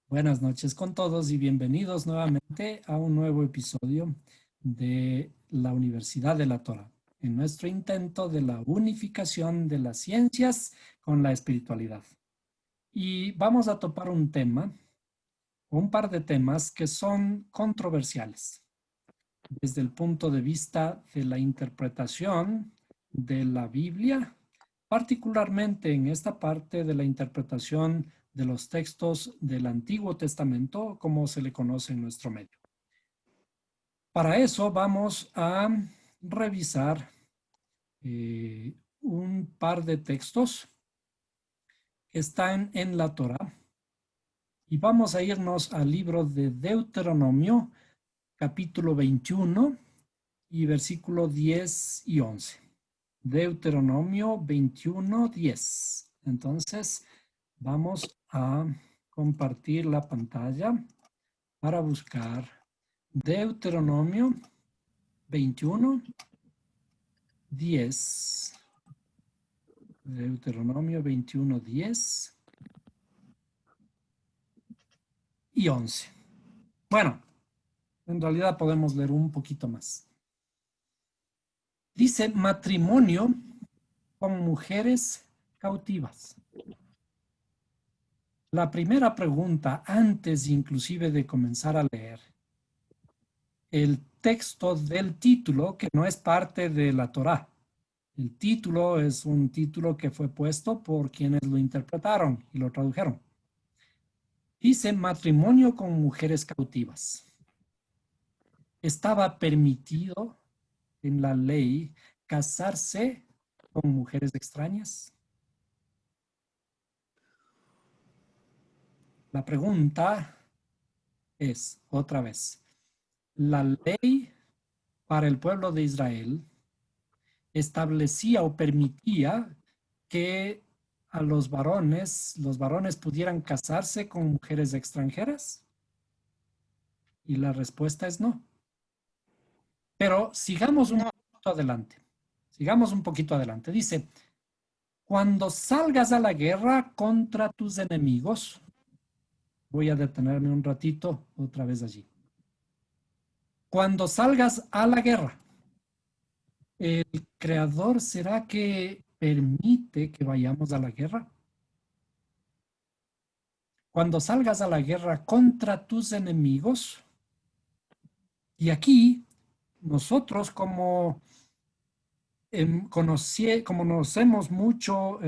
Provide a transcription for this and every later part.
Buenas noches con todos y bienvenidos nuevamente a un nuevo episodio de la Universidad de la Torá, en nuestro intento de la unificación de las ciencias con la espiritualidad. Y vamos a topar un tema, o un par de temas que son controversiales desde el punto de vista de la interpretación de la Biblia, particularmente en esta parte de la interpretación de los textos del Antiguo Testamento, como se le conoce en nuestro medio. Para eso vamos a revisar un par de textos que están en la Torá y vamos a irnos al libro de Deuteronomio, capítulo 21 y versículo 10 y 11. Deuteronomio 21, 10. Entonces, vamos a compartir la pantalla para buscar Deuteronomio 21, 10. Deuteronomio 21, 10 y 11. Bueno, en realidad podemos leer un poquito más. Dice matrimonio con mujeres cautivas. La primera pregunta, antes inclusive de comenzar a leer el texto del título, que no es parte de la Torá. El título es un título que fue puesto por quienes lo interpretaron y lo tradujeron. Dice matrimonio con mujeres cautivas. Estaba permitido en la ley casarse con mujeres extrañas. La pregunta es, otra vez, la ley para el pueblo de Israel establecía o permitía que a los varones pudieran casarse con mujeres extranjeras? Y la respuesta es no. Pero sigamos un No, poquito adelante. Sigamos un poquito adelante. Dice, cuando salgas a la guerra contra tus enemigos, voy a detenerme un ratito otra vez allí. Cuando salgas a la guerra, ¿el creador será que permite que vayamos a la guerra? Cuando salgas a la guerra contra tus enemigos, y aquí nosotros como conocemos mucho,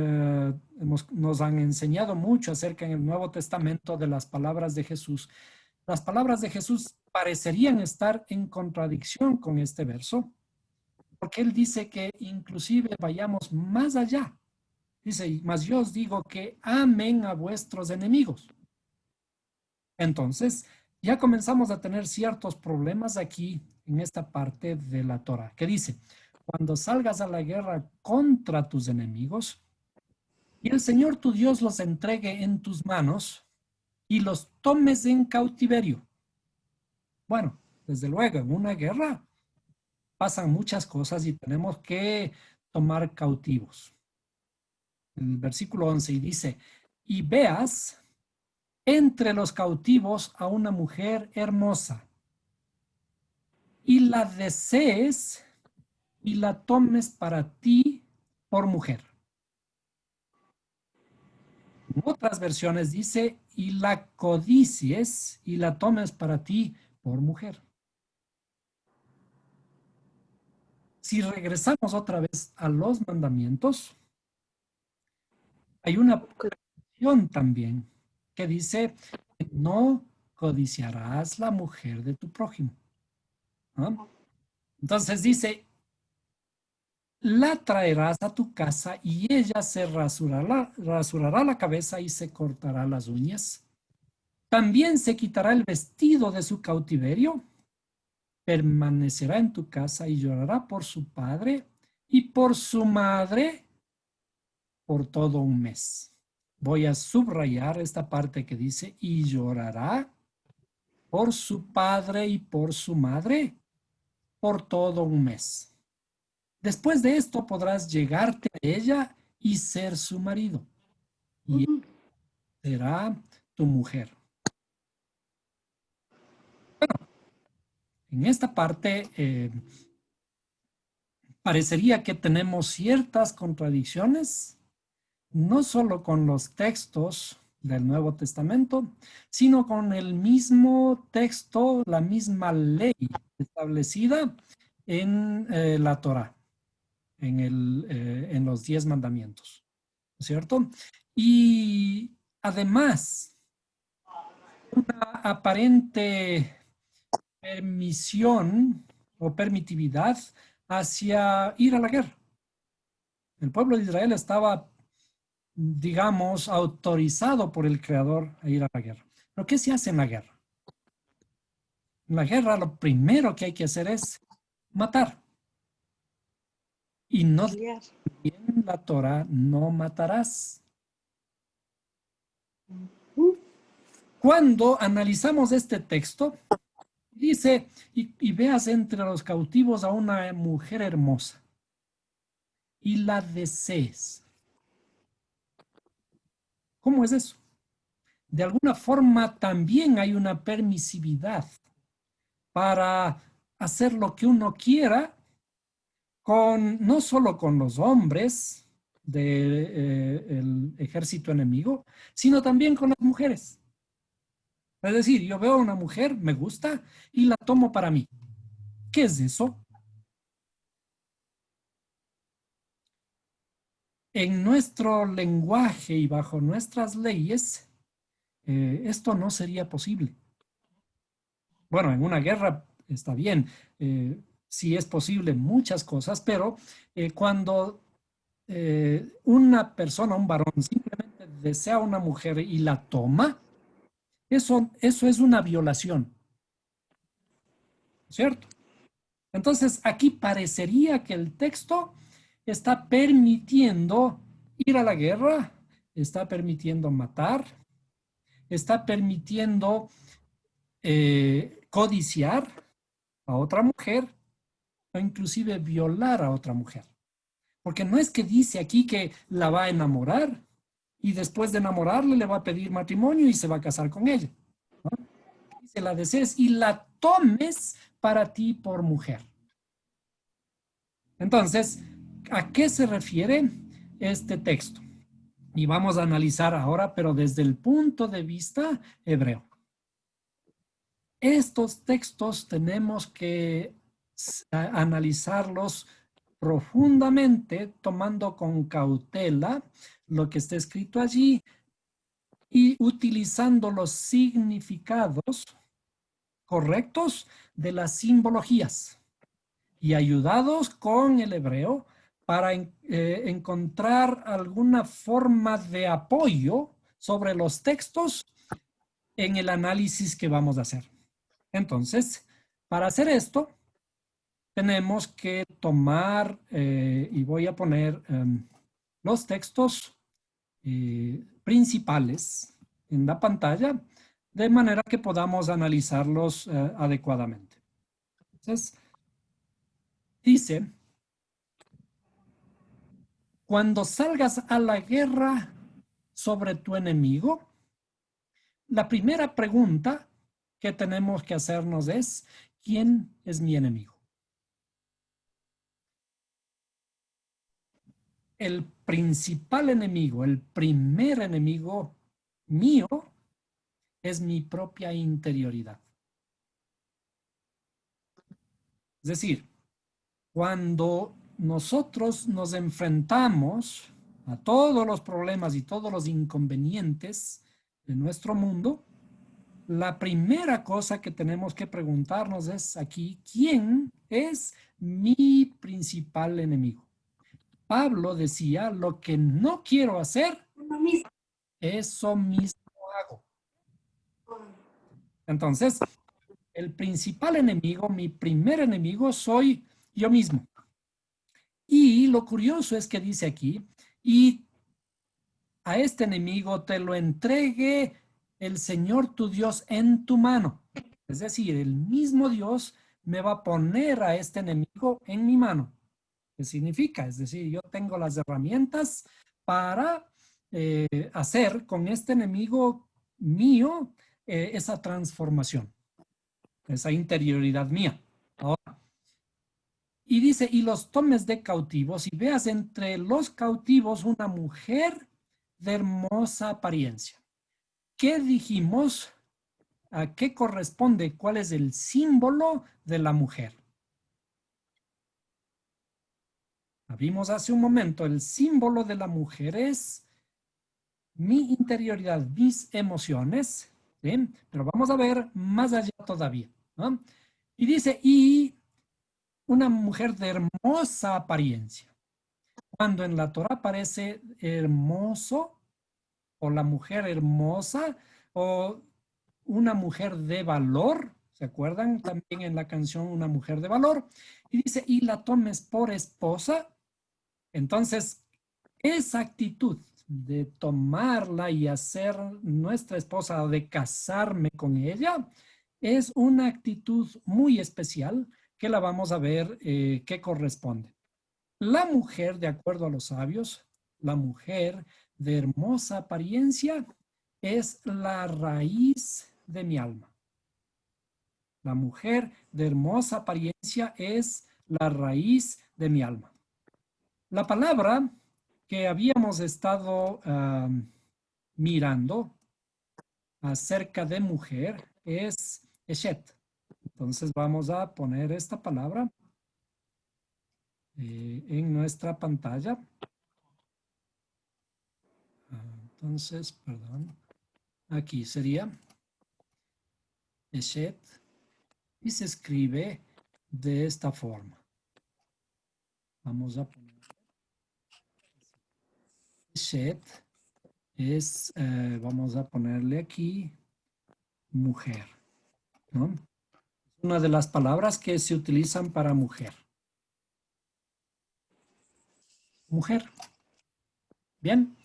nos han enseñado mucho acerca en el Nuevo Testamento de las palabras de Jesús. Las palabras de Jesús parecerían estar en contradicción con este verso, porque él dice que inclusive vayamos más allá. Dice, mas yo os digo que amen a vuestros enemigos. Entonces, ya comenzamos a tener ciertos problemas aquí en esta parte de la Torah, que dice, cuando salgas a la guerra contra tus enemigos y el Señor tu Dios los entregue en tus manos y los tomes en cautiverio. Bueno, desde luego, en una guerra pasan muchas cosas y tenemos que tomar cautivos. El versículo 11 y dice, y veas entre los cautivos a una mujer hermosa y la desees y la tomes para ti por mujer. En otras versiones dice, y la codicies y la tomes para ti por mujer. Si regresamos otra vez a los mandamientos, hay una prohibición también que dice, no codiciarás la mujer de tu prójimo. ¿No? Entonces dice, la traerás a tu casa y ella se rasurará la cabeza y se cortará las uñas. También se quitará el vestido de su cautiverio, permanecerá en tu casa y llorará por su padre y por su madre por todo un mes. Voy a subrayar esta parte que dice, y llorará por su padre y por su madre por todo un mes. Después de esto podrás llegarte a ella y ser su marido, y será tu mujer. En esta parte parecería que tenemos ciertas contradicciones, no solo con los textos del Nuevo Testamento, sino con el mismo texto, la misma ley establecida en la Torá, en los 10 mandamientos, ¿no es cierto? Y además, una aparente permisión o permitividad hacia ir a la guerra. El pueblo de Israel estaba, digamos, autorizado por el Creador a ir a la guerra. ¿Pero qué se hace en la guerra? En la guerra lo primero que hay que hacer es matar. Y no en la Torah, no matarás. Cuando analizamos este texto, dice, y veas entre los cautivos a una mujer hermosa y la desees. ¿Cómo es eso? De alguna forma también hay una permisividad para hacer lo que uno quiera con, no solo con los hombres del ejército enemigo, sino también con las mujeres. Es decir, yo veo a una mujer, me gusta y la tomo para mí. ¿Qué es eso? En nuestro lenguaje y bajo nuestras leyes, esto no sería posible. Bueno, en una guerra está bien, sí es posible muchas cosas, pero cuando una persona, un varón, simplemente desea a una mujer y la toma, eso es una violación, ¿cierto? Entonces, aquí parecería que el texto está permitiendo ir a la guerra, está permitiendo matar, está permitiendo codiciar a otra mujer o inclusive violar a otra mujer. Porque no es que dice aquí que la va a enamorar y después de enamorarle le va a pedir matrimonio y se va a casar con ella, ¿no? Dice la desees y la tomes para ti por mujer. Entonces, ¿a qué se refiere este texto? Y vamos a analizar ahora, pero desde el punto de vista hebreo. Estos textos tenemos que analizarlos profundamente, tomando con cautela lo que está escrito allí y utilizando los significados correctos de las simbologías y ayudados con el hebreo para encontrar alguna forma de apoyo sobre los textos en el análisis que vamos a hacer. Entonces, para hacer esto, tenemos que tomar, y voy a poner los textos principales en la pantalla, de manera que podamos analizarlos adecuadamente. Entonces, dice, cuando salgas a la guerra sobre tu enemigo, la primera pregunta que tenemos que hacernos es, ¿quién es mi enemigo? El principal enemigo, el primer enemigo mío es mi propia interioridad. Es decir, cuando nosotros nos enfrentamos a todos los problemas y todos los inconvenientes de nuestro mundo, la primera cosa que tenemos que preguntarnos es aquí, ¿quién es mi principal enemigo? Pablo decía, lo que no quiero hacer, eso mismo hago. Entonces, el principal enemigo, mi primer enemigo, soy yo mismo. Y lo curioso es que dice aquí, y a este enemigo te lo entregue el Señor tu Dios en tu mano. Es decir, el mismo Dios me va a poner a este enemigo en mi mano. ¿Qué significa? Es decir, yo tengo las herramientas para hacer con este enemigo mío esa transformación. esa interioridad mía. Ahora, y dice, y los tomes de cautivos y veas entre los cautivos una mujer de hermosa apariencia. ¿Qué dijimos? ¿A qué corresponde? ¿Cuál es el símbolo de la mujer? Vimos hace un momento, el símbolo de la mujer es mi interioridad, mis emociones, ¿sí? Pero vamos a ver más allá todavía, ¿no? Y dice, y una mujer de hermosa apariencia. Cuando en la Torah aparece hermoso, o la mujer hermosa, o una mujer de valor, ¿se acuerdan? También en la canción Una mujer de valor. Y dice, y la tomes por esposa. Entonces, esa actitud de tomarla y hacer nuestra esposa, de casarme con ella, es una actitud muy especial que la vamos a ver qué corresponde. La mujer, de acuerdo a los sabios, la mujer de hermosa apariencia es la raíz de mi alma. La mujer de hermosa apariencia es la raíz de mi alma. La palabra que habíamos estado mirando acerca de mujer es Eshet. Entonces vamos a poner esta palabra en nuestra pantalla. Entonces, perdón, aquí sería Eshet y se escribe de esta forma. Vamos a poner Eshet es, vamos a ponerle aquí mujer, ¿no? Una de las palabras que se utilizan para mujer. Mujer. Bien.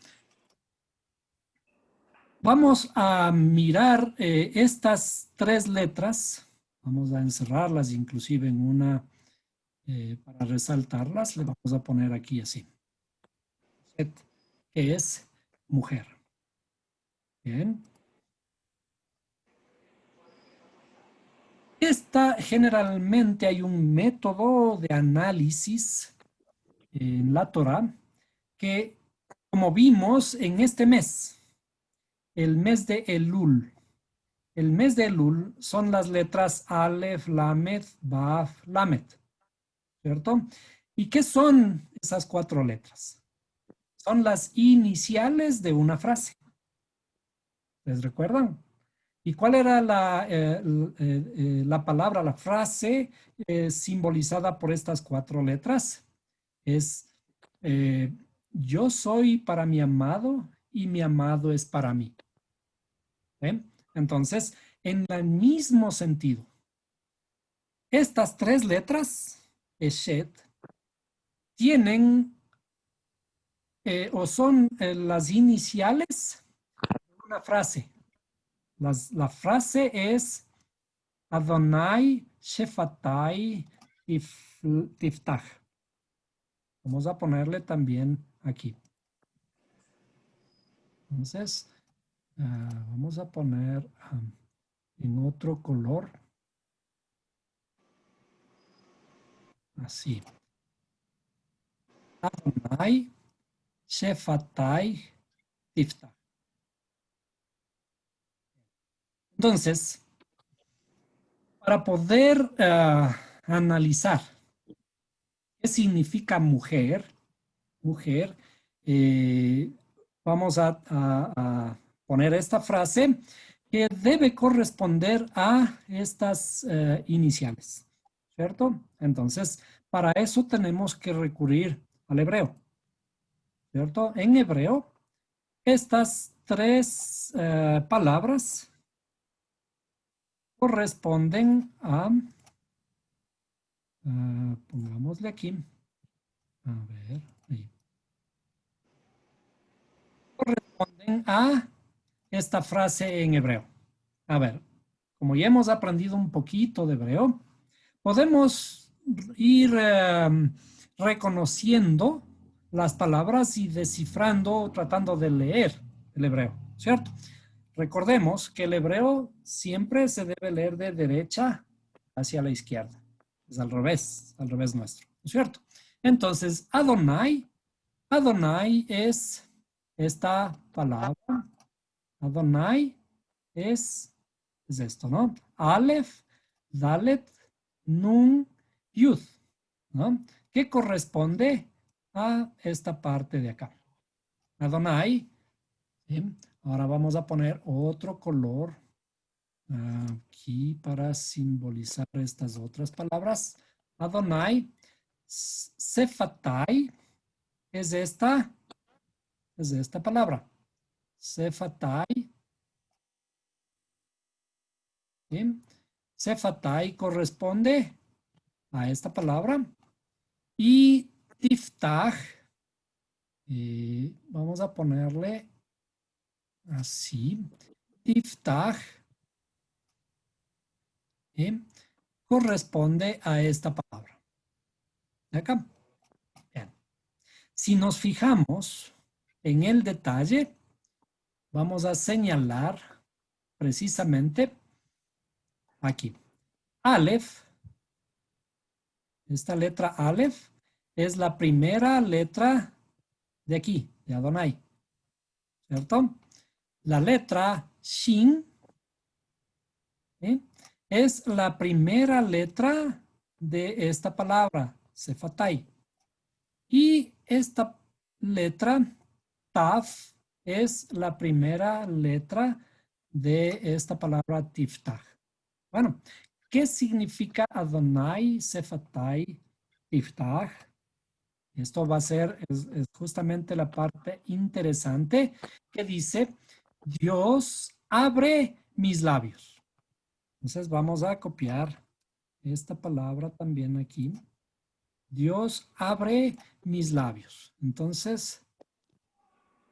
Vamos a mirar estas tres letras. Vamos a encerrarlas inclusive en una, para resaltarlas, le vamos a poner aquí así. Que es mujer. Bien. Generalmente hay un método de análisis en la Torah que, como vimos en este mes, el mes de Elul. El mes de Elul son las letras Aleph, Lamed, Baf, Lamed, ¿cierto? ¿Y qué son esas cuatro letras? Son las iniciales de una frase. ¿Les recuerdan? ¿Y cuál era la palabra, la frase simbolizada por estas cuatro letras? Es yo soy para mi amado y mi amado es para mí. ¿Eh? Entonces, en el mismo sentido, estas tres letras, Eshet, tienen o son las iniciales de una frase. La frase es Adonai Shefatai Tiftach. Vamos a ponerle también aquí. Entonces, vamos a poner en otro color. Así. Adonai Shefatai Tiftach. Entonces, para poder analizar qué significa mujer, eh, vamos a poner esta frase que debe corresponder a estas iniciales, ¿cierto? Entonces, para eso tenemos que recurrir al hebreo, ¿cierto? En hebreo, estas tres palabras corresponden a, pongámosle aquí, a ver, ahí. Corresponden a esta frase en hebreo. A ver, como ya hemos aprendido un poquito de hebreo, podemos ir reconociendo las palabras y descifrando, tratando de leer el hebreo, ¿cierto? Recordemos que el hebreo siempre se debe leer de derecha hacia la izquierda. Es al revés nuestro, ¿no es cierto? Entonces, Adonai es esta palabra. Adonai es esto, ¿no? Aleph, Dalet, Nun, Yud, ¿no? Que corresponde a esta parte de acá. Adonai. ¿Sí? Ahora vamos a poner otro color aquí para simbolizar estas otras palabras. Adonai, Sefatai, es esta palabra. Sefatai. ¿Sí? Sefatai corresponde a esta palabra. Y Tiftach, vamos a ponerle así. Tiftach, corresponde a esta palabra. De acá. Bien. Si nos fijamos en el detalle, vamos a señalar precisamente aquí. Aleph, esta letra Aleph, es la primera letra de aquí, de Adonai, ¿cierto? La letra Shin, ¿sí?, es la primera letra de esta palabra, Sefatai. Y esta letra, Taf, es la primera letra de esta palabra Tiftach. Bueno, ¿qué significa Adonai, Sefatai, Tiftach? Esto va a ser, es justamente la parte interesante que dice, Dios abre mis labios. Entonces vamos a copiar esta palabra también aquí. Dios abre mis labios. Entonces,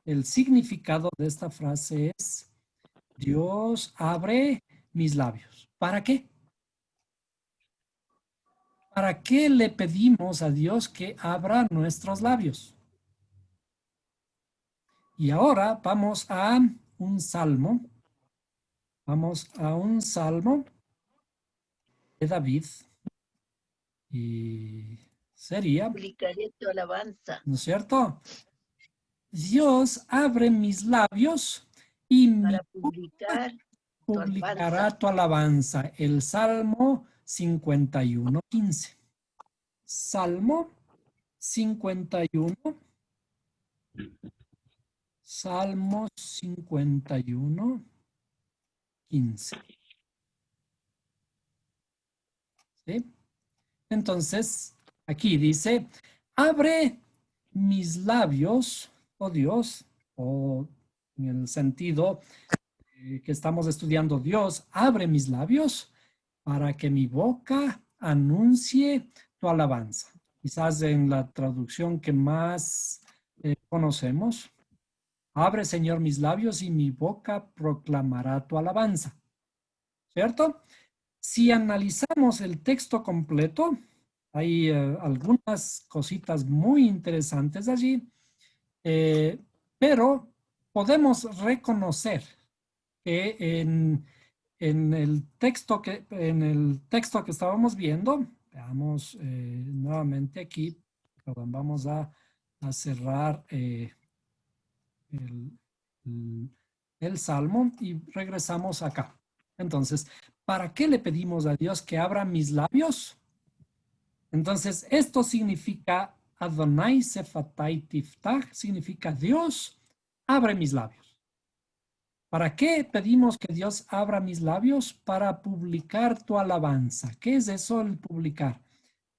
el significado de esta frase es, Dios abre mis labios. ¿Para qué? ¿Para qué le pedimos a Dios que abra nuestros labios? Y ahora vamos a un salmo. Vamos a un salmo de David. Y sería, Publicaré tu alabanza. ¿no es cierto? Dios abre mis labios y mi Para publicar tu publicará alabanza. tu alabanza. El Salmo 51:15. Salmo 51. Salmo 51:15. ¿Sí? Entonces, aquí dice, abre mis labios, oh Dios, o en el sentido que estamos estudiando, Dios, abre mis labios para que mi boca anuncie tu alabanza. Quizás en la traducción que más conocemos, abre, Señor, mis labios y mi boca proclamará tu alabanza. ¿Cierto? Si analizamos el texto completo, hay algunas cositas muy interesantes allí, pero podemos reconocer que en el texto que estábamos viendo, veamos nuevamente aquí, perdón, vamos a cerrar el, el salmo y regresamos acá. Entonces, ¿para qué le pedimos a Dios que abra mis labios? Entonces, esto significa Adonai Sefatai Tiftach, significa Dios abre mis labios. ¿Para qué pedimos que Dios abra mis labios? Para publicar tu alabanza. ¿Qué es eso el publicar?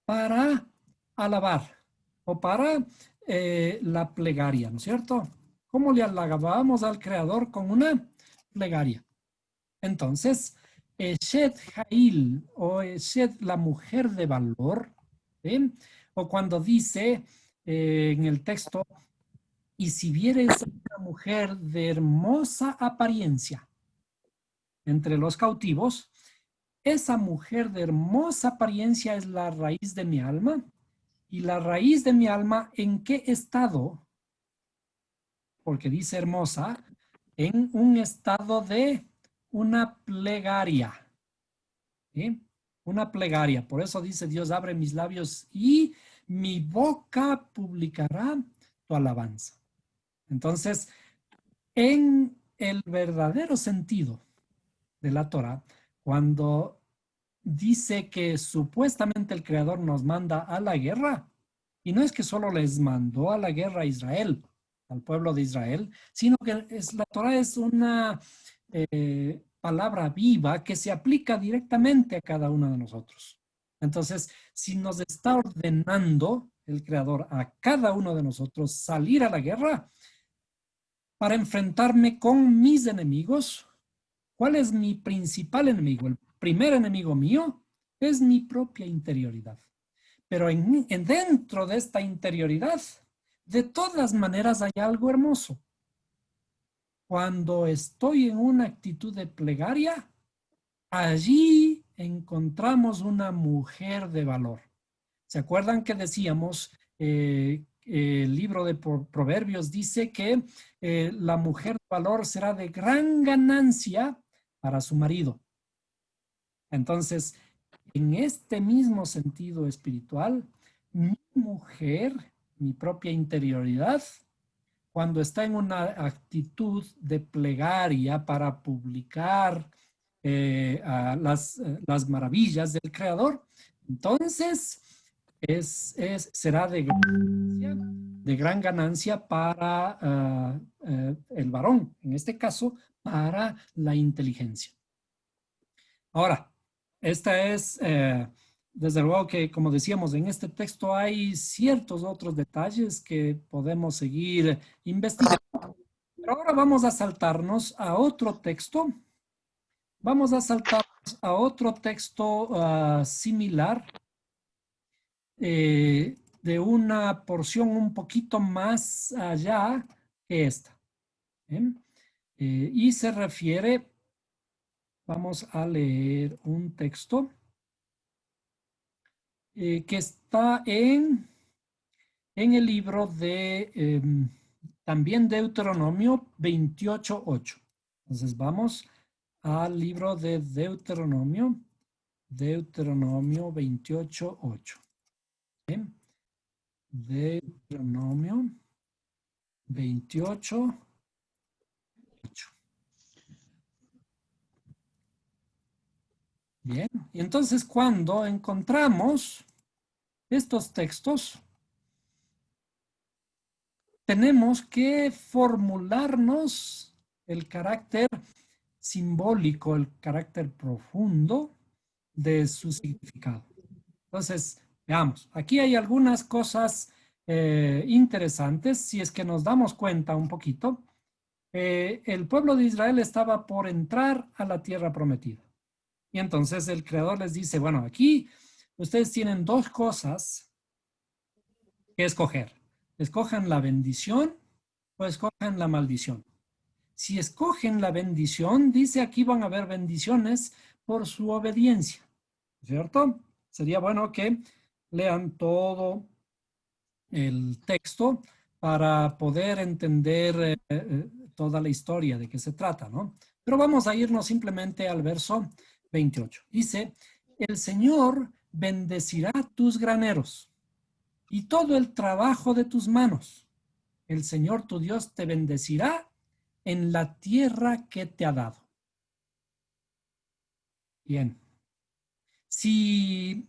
Para alabar o para la plegaria, ¿no es cierto? ¿Cómo le alabamos al Creador? Con una plegaria. Entonces, Eshet Jail o Eshet, la mujer de valor, ¿sí? O cuando dice en el texto, y si vieres una mujer de hermosa apariencia entre los cautivos, esa mujer de hermosa apariencia es la raíz de mi alma. Y la raíz de mi alma, ¿en qué estado? Porque dice hermosa, en un estado de una plegaria. ¿Sí? una plegaria. Por eso dice Dios, abre mis labios y mi boca publicará tu alabanza. Entonces, en el verdadero sentido de la Torah, cuando dice que supuestamente el Creador nos manda a la guerra, y no es que solo les mandó a la guerra a Israel, al pueblo de Israel, sino que la Torah es una palabra viva que se aplica directamente a cada uno de nosotros. Entonces, si nos está ordenando el Creador a cada uno de nosotros salir a la guerra para enfrentarme con mis enemigos, ¿cuál es mi principal enemigo? El primer enemigo mío es mi propia interioridad. Pero dentro de esta interioridad, de todas maneras hay algo hermoso. Cuando estoy en una actitud de plegaria, allí encontramos una mujer de valor. ¿Se acuerdan que decíamos, el libro de Proverbios dice que la mujer de valor será de gran ganancia para su marido? Entonces, en este mismo sentido espiritual, mi mujer, mi propia interioridad, cuando está en una actitud de plegaria para publicar las maravillas del Creador, entonces será de gran ganancia para el varón, en este caso, para la inteligencia. Ahora, esta es, desde luego que, como decíamos, en este texto hay ciertos otros detalles que podemos seguir investigando. Pero ahora vamos a saltarnos a otro texto. Vamos a saltarnos a otro texto similar, de una porción un poquito más allá que esta. Y se refiere, vamos a leer un texto que está en el libro de también Deuteronomio 28:8. Entonces vamos al libro de Deuteronomio 28:8. ¿Bien? Deuteronomio 28:8. Bien, y entonces cuando encontramos estos textos, tenemos que formularnos el carácter simbólico, el carácter profundo de su significado. Entonces, veamos, aquí hay algunas cosas interesantes. Si es que nos damos cuenta un poquito, el pueblo de Israel estaba por entrar a la tierra prometida. Y entonces el Creador les dice, bueno, aquí ustedes tienen dos cosas que escoger. Escojan la bendición o escojan la maldición. Si escogen la bendición, dice aquí van a haber bendiciones por su obediencia, ¿cierto? Sería bueno que lean todo el texto para poder entender toda la historia de qué se trata, ¿no? Pero vamos a irnos simplemente al verso 28. Dice, el Señor bendecirá tus graneros y todo el trabajo de tus manos. El Señor tu Dios te bendecirá en la tierra que te ha dado. Bien. Si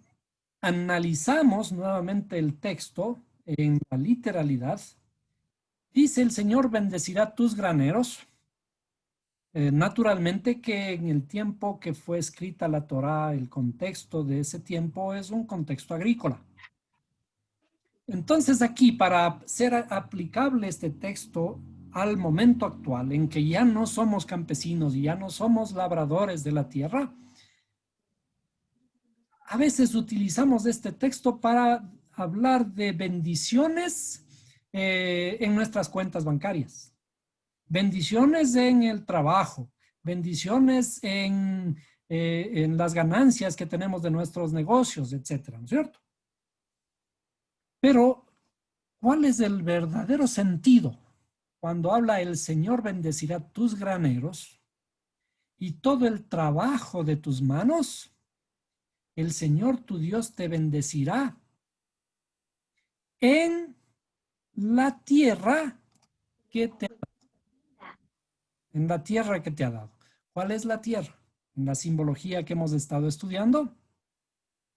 analizamos nuevamente el texto en la literalidad, dice el Señor bendecirá tus graneros. Naturalmente que en el tiempo que fue escrita la Torá, el contexto de ese tiempo es un contexto agrícola. Entonces aquí, para ser aplicable este texto al momento actual, en que ya no somos campesinos y ya no somos labradores de la tierra, a veces utilizamos este texto para hablar de bendiciones en nuestras cuentas bancarias, bendiciones en el trabajo, bendiciones en las ganancias que tenemos de nuestros negocios, etcétera, ¿no es cierto? Pero, ¿cuál es el verdadero sentido cuando habla el Señor bendecirá tus graneros y todo el trabajo de tus manos? el Señor tu Dios te bendecirá en la tierra que te en la tierra que te ha dado. ¿Cuál es la tierra? En la simbología que hemos estado estudiando,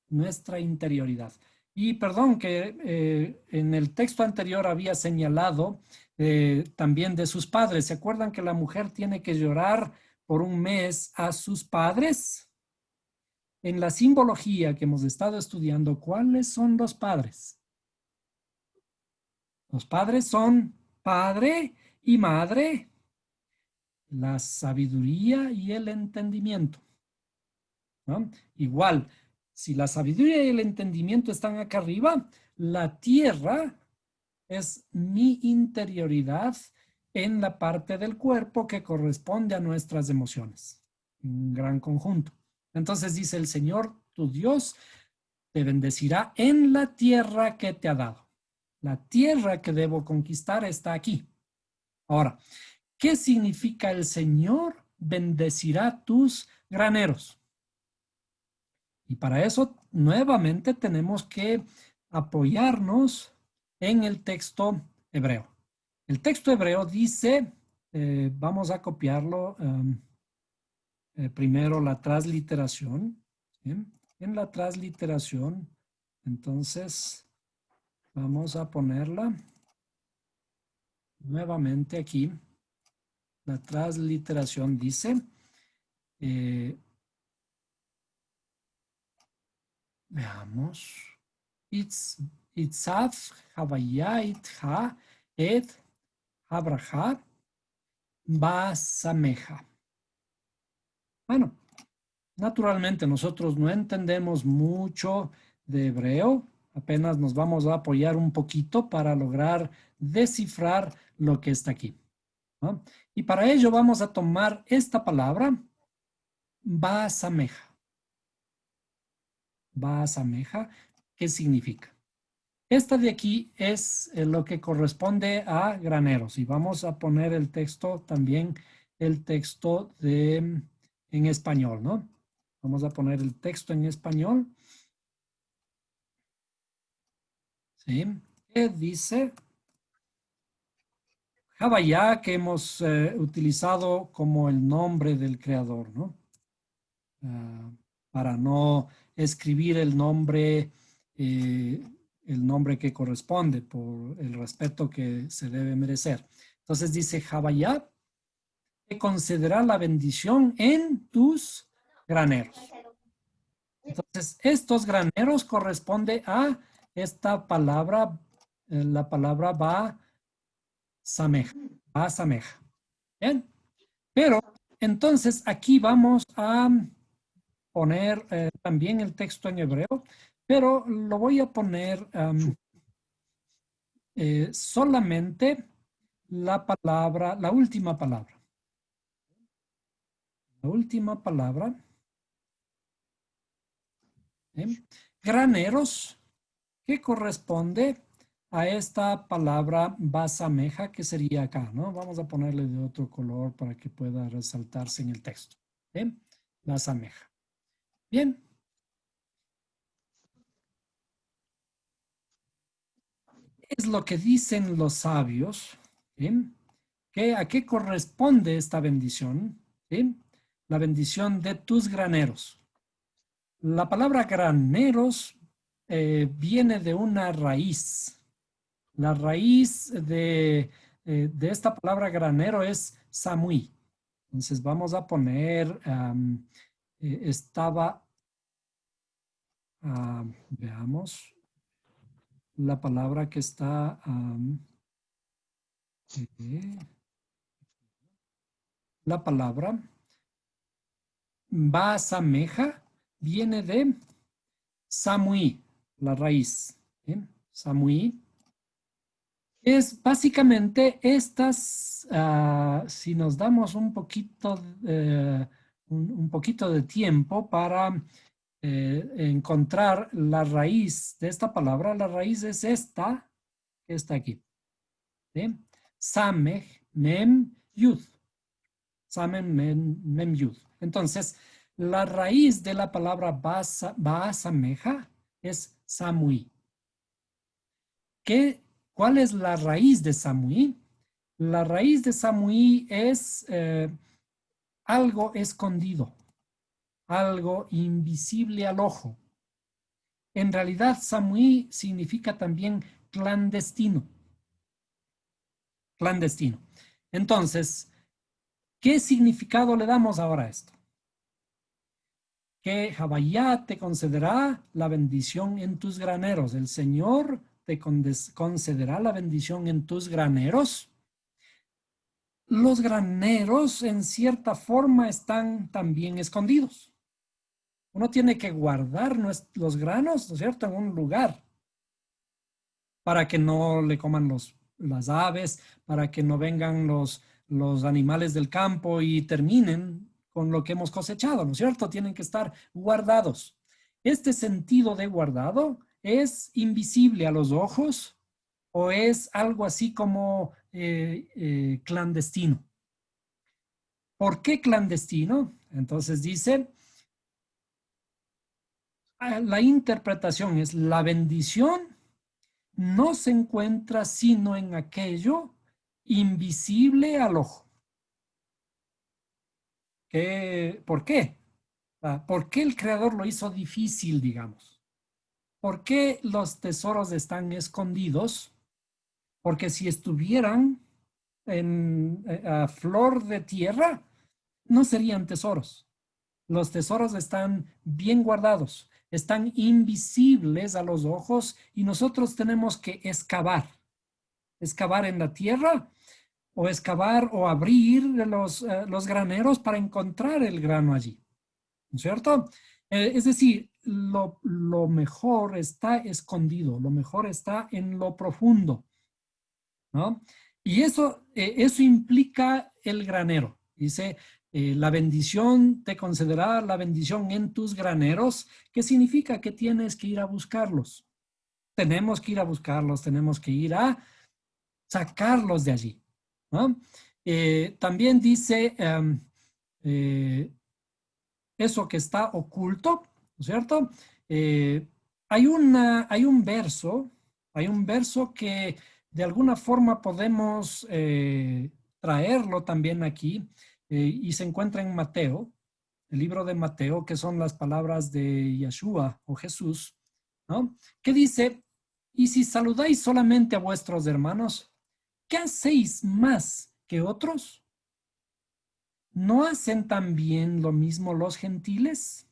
nuestra interioridad. Y perdón que en el texto anterior había señalado también de sus padres. ¿Se acuerdan que la mujer tiene que llorar por un mes a sus padres? En la simbología que hemos estado estudiando, ¿cuáles son los padres? Los padres son padre y madre, la sabiduría y el entendimiento, ¿no? Igual, si la sabiduría y el entendimiento están acá arriba, la tierra es mi interioridad en la parte del cuerpo que corresponde a nuestras emociones. Un gran conjunto. Entonces dice el Señor, tu Dios, te bendecirá en la tierra que te ha dado. La tierra que debo conquistar está aquí. Ahora, ¿qué significa el Señor bendecirá tus graneros? Y para eso nuevamente tenemos que apoyarnos en el texto hebreo. El texto hebreo dice, vamos a copiarlo primero la transliteración. ¿Sí? En la transliteración, entonces vamos a ponerla nuevamente aquí. La transliteración dice, veamos, Itzaf, Havaya, Itha, Ed, Abraha, Basameja. Bueno, naturalmente nosotros no entendemos mucho de hebreo, apenas nos vamos a apoyar un poquito para lograr descifrar lo que está aquí, ¿no? Y para ello vamos a tomar esta palabra, Basameja. Basameja, ¿qué significa? Esta de aquí es lo que corresponde a graneros y vamos a poner el texto también, el texto en español, ¿no? Vamos a poner el texto en español. ¿Sí? Que dice, Havaya, que hemos utilizado como el nombre del creador, ¿no? Para no escribir el nombre que corresponde por el respeto que se debe merecer. Entonces dice Havaya, te concederá la bendición en tus graneros. Entonces, estos graneros corresponde a esta palabra, la palabra va sameja. Bien, pero entonces aquí vamos a poner también el texto en hebreo, pero lo voy a poner solamente la palabra, la última palabra. La última palabra. Graneros, que corresponde a esta palabra basameja, que sería acá, ¿no? Vamos a ponerle de otro color para que pueda resaltarse en el texto. ¿Sí? Basameja. Bien. Es lo que dicen los sabios, ¿sí? ¿A qué corresponde esta bendición? ¿Sí? La bendición de tus graneros. La palabra graneros viene de una raíz. La raíz de esta palabra granero es samui. Entonces vamos a poner, veamos, la palabra que está, la palabra basameja viene de samui, la raíz. Samui. Es básicamente estas, si nos damos un poquito, un poquito de tiempo para encontrar la raíz de esta palabra, la raíz es esta, que está aquí. ¿Sí? Samech, mem, yud. Samen, mem, yud. Entonces, La raíz de la palabra Baasameja es Samui. ¿Cuál es la raíz de Samui? La raíz de Samui es algo escondido, algo invisible al ojo. En realidad, Samui significa también clandestino. Clandestino. Entonces, ¿qué significado le damos ahora a esto? Que Javayá te concederá la bendición en tus graneros. El Señor te concederá la bendición en tus graneros. Los graneros, en cierta forma, están también escondidos. Uno tiene que guardar los granos, ¿no es cierto?, en un lugar para que no le coman las aves, para que no vengan los animales del campo y terminen con lo que hemos cosechado, ¿no es cierto? Tienen que estar guardados. Este sentido de guardado es invisible a los ojos o es algo así como clandestino. ¿Por qué clandestino? Entonces dice, la interpretación es la bendición no se encuentra sino en aquello invisible al ojo. ¿Por qué? ¿Por qué el creador lo hizo difícil, digamos? ¿Por qué los tesoros están escondidos? Porque si estuvieran a flor de tierra, no serían tesoros. Los tesoros están bien guardados, están invisibles a los ojos y nosotros tenemos que excavar en la tierra o excavar o abrir los graneros para encontrar el grano allí, ¿no es cierto? Es decir, lo mejor está escondido, lo mejor está en lo profundo, ¿no? Y eso implica el granero. Dice, la bendición te concederá la bendición en tus graneros, que significa que tienes que ir a buscarlos. Tenemos que ir a buscarlos, tenemos que ir a sacarlos de allí, ¿no? También dice eso que está oculto, ¿no es cierto? Eh, hay un verso que de alguna forma podemos traerlo también aquí y se encuentra en Mateo, el libro de Mateo, que son las palabras de Yeshua o Jesús, ¿no? Que dice, y si saludáis solamente a vuestros hermanos, ¿qué hacéis más que otros? ¿No hacen también lo mismo los gentiles?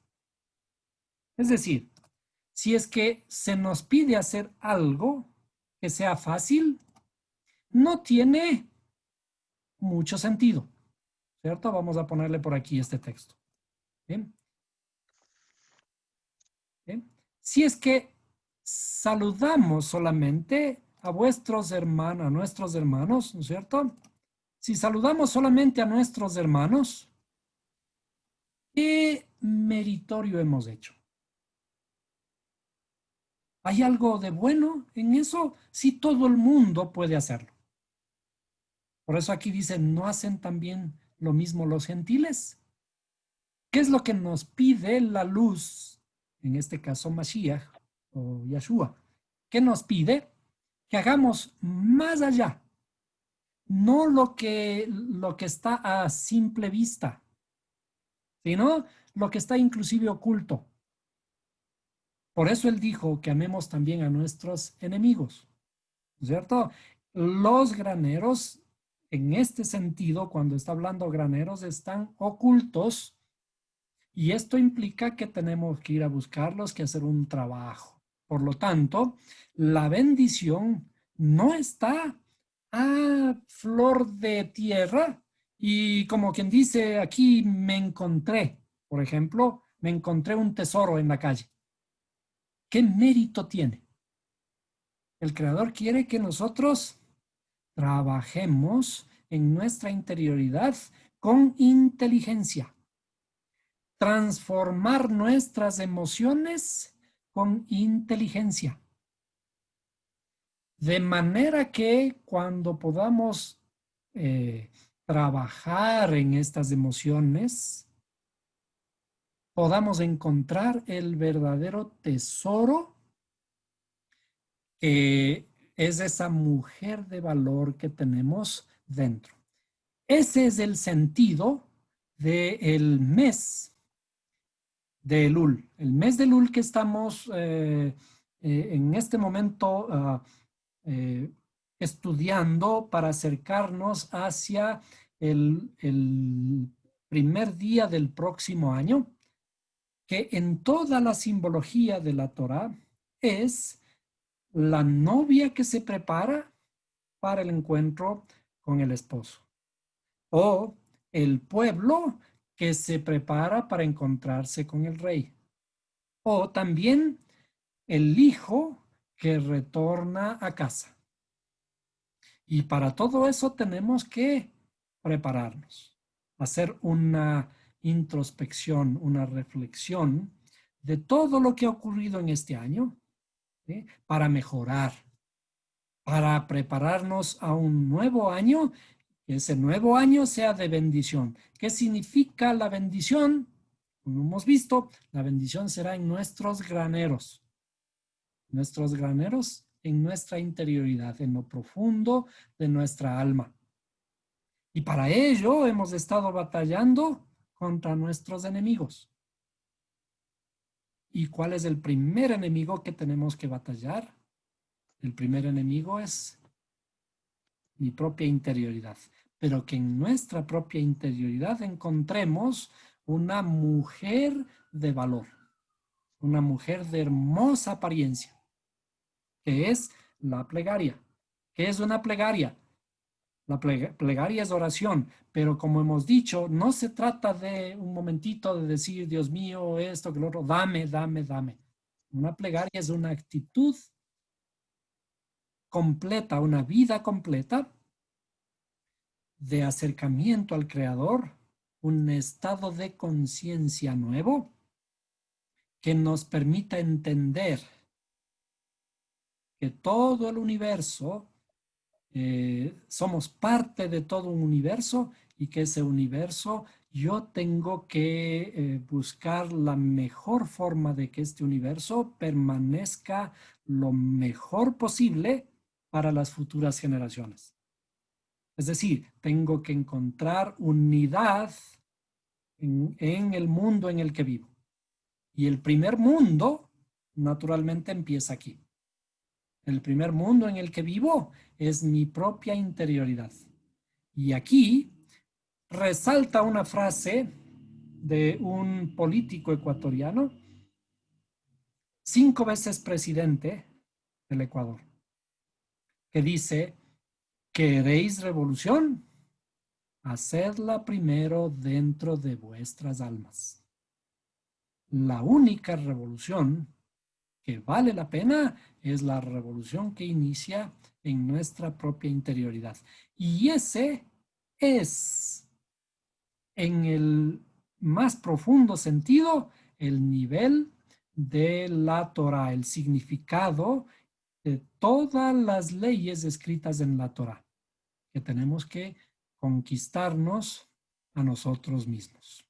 Es decir, si es que se nos pide hacer algo que sea fácil, no tiene mucho sentido, ¿cierto? Vamos a ponerle por aquí este texto. ¿Bien? ¿Bien? Si es que saludamos solamente a vuestros hermanos, a nuestros hermanos, ¿no es cierto? Si saludamos solamente a nuestros hermanos, ¿qué meritorio hemos hecho? ¿Hay algo de bueno en eso? Si todo el mundo puede hacerlo. Por eso aquí dice, ¿no hacen también lo mismo los gentiles? ¿Qué es lo que nos pide la luz? En este caso, Mashiach o Yeshua. ¿Qué nos pide? Que hagamos más allá. No lo que está a simple vista, sino lo que está inclusive oculto. Por eso él dijo que amemos también a nuestros enemigos, ¿cierto? Los graneros, en este sentido, cuando está hablando graneros, están ocultos y esto implica que tenemos que ir a buscarlos, que hacer un trabajo. Por lo tanto, la bendición no está a flor de tierra y como quien dice, aquí me encontré, por ejemplo, me encontré un tesoro en la calle. ¿Qué mérito tiene? El Creador quiere que nosotros trabajemos en nuestra interioridad con inteligencia, transformar nuestras emociones con inteligencia, de manera que cuando podamos trabajar en estas emociones, podamos encontrar el verdadero tesoro que es esa mujer de valor que tenemos dentro. Ese es el sentido del mes de Elul. El mes de Elul que estamos en este momento estudiando para acercarnos hacia el primer día del próximo año, que en toda la simbología de la Torá es la novia que se prepara para el encuentro con el esposo, o el pueblo que se prepara para encontrarse con el rey, o también el hijo que retorna a casa. Y para todo eso tenemos que prepararnos, hacer una introspección, una reflexión de todo lo que ha ocurrido en este año, ¿sí? Para mejorar, para prepararnos a un nuevo año, que ese nuevo año sea de bendición. ¿Qué significa la bendición? Como hemos visto, la bendición será en nuestros graneros en nuestra interioridad, en lo profundo de nuestra alma. Y para ello hemos estado batallando contra nuestros enemigos. ¿Y cuál es el primer enemigo que tenemos que batallar? El primer enemigo es mi propia interioridad, pero que en nuestra propia interioridad encontremos una mujer de valor, una mujer de hermosa apariencia, que es la plegaria. ¿Qué es una plegaria? La plegaria es oración, pero como hemos dicho, no se trata de un momentito de decir, Dios mío, esto, que lo otro, dame, dame, dame. Una plegaria es una actitud completa, una vida completa de acercamiento al Creador, un estado de conciencia nuevo que nos permita entender que todo el universo, somos parte de todo un universo y que ese universo yo tengo que buscar la mejor forma de que este universo permanezca lo mejor posible para las futuras generaciones. Es decir, tengo que encontrar unidad en el mundo en el que vivo. Y el primer mundo, naturalmente, empieza aquí. El primer mundo en el que vivo es mi propia interioridad. Y aquí resalta una frase de un político ecuatoriano, 5 veces presidente del Ecuador, que dice, ¿queréis revolución? Hacedla primero dentro de vuestras almas. La única revolución que vale la pena es la revolución que inicia en nuestra propia interioridad. Y ese es, en el más profundo sentido, el nivel de la Torah, el significado de todas las leyes escritas en la Torah, que tenemos que conquistarnos a nosotros mismos.